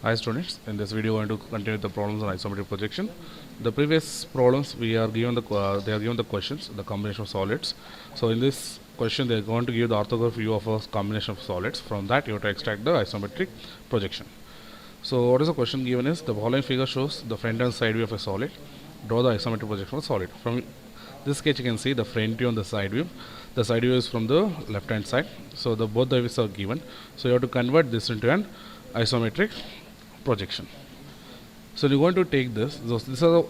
Hi students, in this video we are going to continue the problems on isometric projection. The previous problems we are given they are given the questions, the combination of solids. So in this question they are going to give the orthographic view of a combination of solids. From that you have to extract the isometric projection. So what is the question given is the following figure shows the front and side view of a solid. Draw the isometric projection of a solid. From this sketch you can see the front view and the side view. The side view is from the left hand side. So both the views are given. So you have to convert this into an isometric projection. So you're going to take this. These are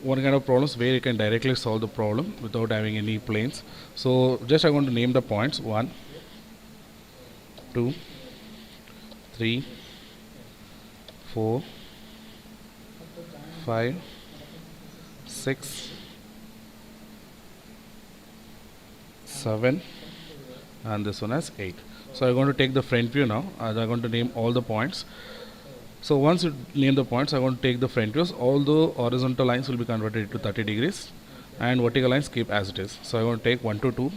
one kind of problems where you can directly solve the problem without having any planes. So just I'm going to name the points 1, 2, 3, 4, 5, 6, 7, and this one as 8. So I'm going to take the front view now. I'm going to name all the points. So once you name the points, I'm going to take the front views. All the horizontal lines will be converted to 30 degrees and vertical lines keep as it is. So I'm going to take 1 to 2,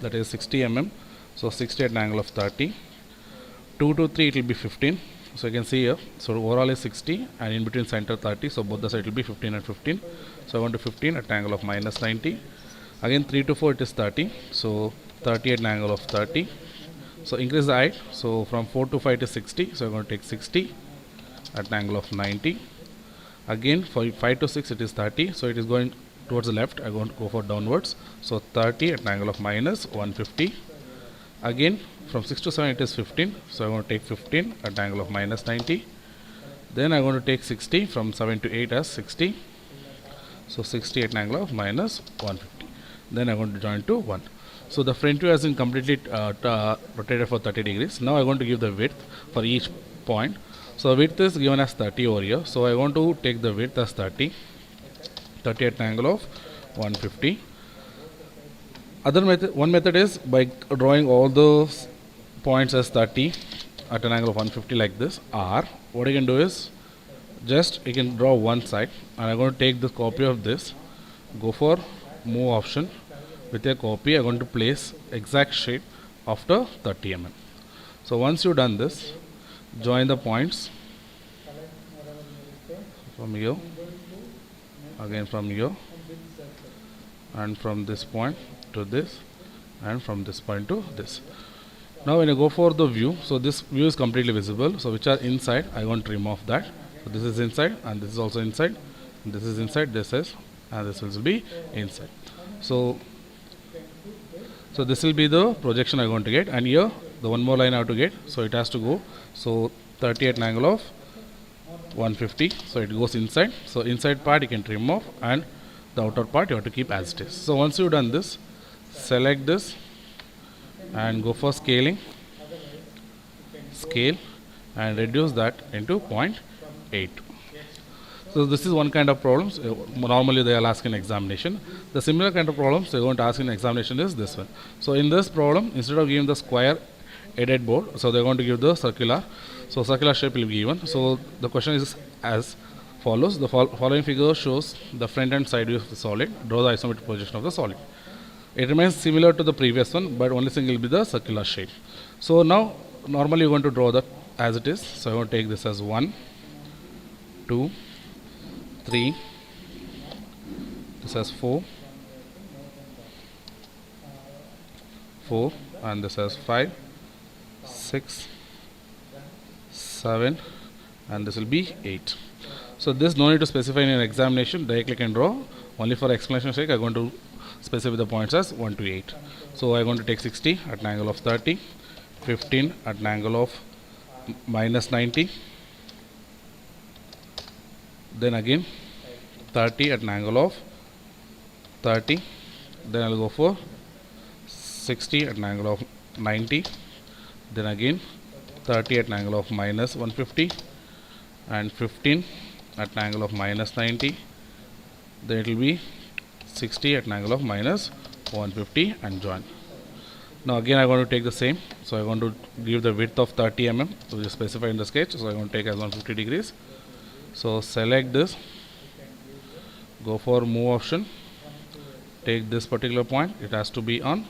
that is 60 mm. So 60 at an angle of 30. 2 to 3 it will be 15. So you can see here. So overall is 60 and in between center 30. So both the sides will be 15 and 15. So I want to 15 at an angle of minus 90. Again 3 to 4 it is 30. So 30 at an angle of 30. So increase the height. So from 4 to 5 it is 60. So I'm going to take 60 at an angle of 90. Again for 5 to 6 it is 30. So it is going towards the left. I'm going to go for downwards. So 30 at an angle of minus 150. Again from 6 to 7 it is 15. So I'm going to take 15 at an angle of minus 90. Then I'm going to take 60 from 7 to 8 as 60. So 60 at an angle of minus 150. Then I'm going to join to 1. So the front view has been completely rotated for 30 degrees. Now I'm going to give the width for each point. So width is given as 30 over here. So I want to take the width as 30. 30 at an angle of 150. One method is by drawing all those points as 30 at an angle of 150 like this. Or what you can do is just you can draw one side, and I'm going to take the copy of this. Go for move option. With a copy I'm going to place exact shape after 30 mm. So once you've done this, join the points from here, again from here, and from this point to this, and from this point to this. Now when you go for the view, so this view is completely visible. So which are inside, I want to remove that. So this is inside and this is also inside. This is inside, this is, and this will be inside. So this will be the projection I'm going to get, and here the one more line I have to get. So it has to go. So 30 at an angle of 150. So it goes inside. So inside part you can trim off, and the outer part you have to keep as it is. So once you've done this, select this and go for scaling, scale, and reduce that into 0.8. So this is one kind of problems. Normally they will ask in examination. The similar kind of problems they are going to ask in examination is this one. So in this problem, instead of giving the square headed board, so they are going to give the circular. So circular shape will be given. So the question is as follows. The following figure shows the front and side view of the solid. Draw the isometric projection of the solid. It remains similar to the previous one, but only thing will be the circular shape. So now normally you are going to draw that as it is. So I want to take this as 1, 2, 3, this has 4, and this has 5, 6, 7, and this will be 8. So this no need to specify in an examination, directly can draw. Only for explanation sake I am going to specify the points as 1 to 8. So I am going to take 60 at an angle of 30, 15 at an angle of minus 90, then again 30 at an angle of 30, then I will go for 60 at an angle of 90, then again 30 at an angle of minus 150, and 15 at an angle of minus 90, then it will be 60 at an angle of minus 150 and join. Now again I am going to take the same. So I am going to give the width of 30 mm, so we specify in the sketch. So I am going to take as 150 degrees. So select this, go for move option, take this particular point, it has to be on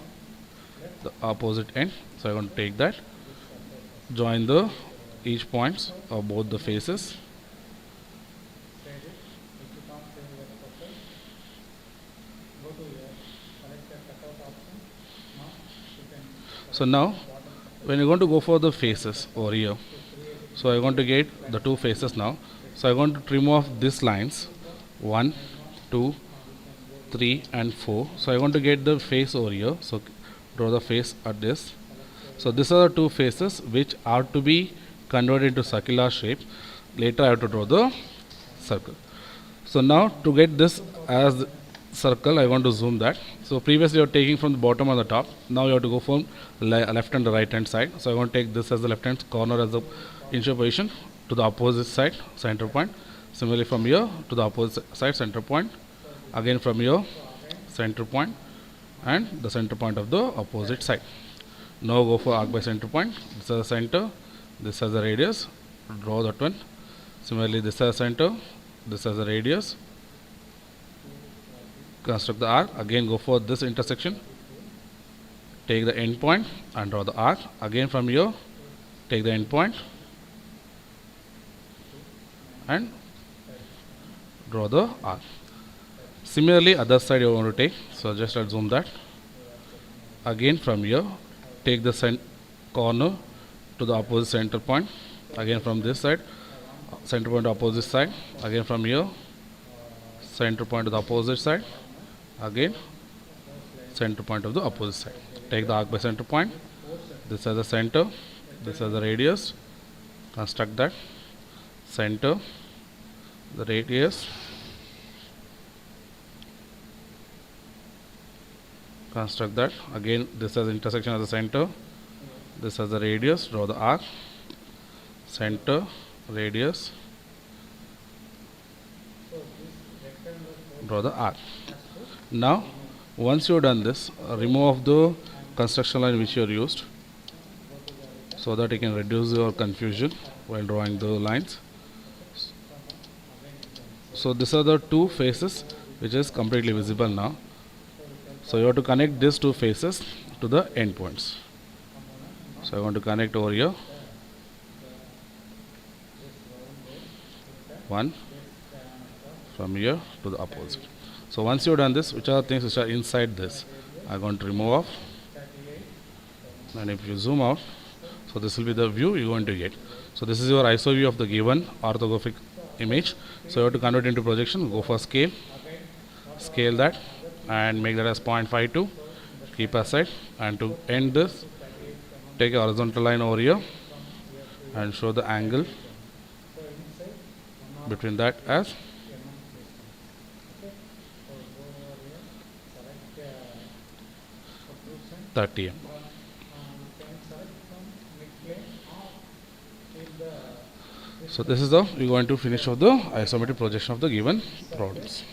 the opposite end. So I am going to take that, join the each points of both the faces. So now when you're going to go for the faces over here, so I'm going to get the two faces now. So I'm going to trim off these lines 1, 2, 3 and 4. So I'm going to get the face over here. So draw the face at this. So these are the two faces which are to be converted into circular shape. Later I have to draw the circle. So now to get this as circle, I want to zoom that. So previously you are taking from the bottom and the top. Now you have to go from left and the right hand side. So I want to take this as the left hand corner as the initial position, to the opposite side center point. Similarly from here to the opposite side center point. Again from here center point and the center point of the opposite side. Now go for arc by center point. This is the center, this is the radius. Draw that one. Similarly this is the center, this is the radius. Construct the arc. Again go for this intersection. Take the end point and draw the arc. Again from here take the end point and draw the arc. Similarly other side you want to take. So just I'll zoom that. Again from here take the corner to the opposite center point. Again from this side center point to opposite side. Again from here center point to the opposite side. Again center point of the opposite side. Take the arc by center point. This is the center, this is the radius. Construct that. Center, the radius, construct that. Again this is the intersection of the center, this is the radius. Draw the arc. Center, radius, draw the arc. Now once you have done this, remove the construction line which you are used, so that you can reduce your confusion while drawing the lines. So these are the two faces which is completely visible now. So you have to connect these two faces to the endpoints. So I want to connect over here. One from here to the opposite. So once you have done this, which are the things which are inside this, I'm going to remove off. And if you zoom out, so this will be the view you're going to get. So this is your ISO view of the given orthographic image. So you have to convert into projection. Go for scale, scale that and make that as 0.52. Keep aside, and to end this, take a horizontal line over here and show the angle between that as 30 mm. So this is the we're going to finish off the isometric projection of the given problems.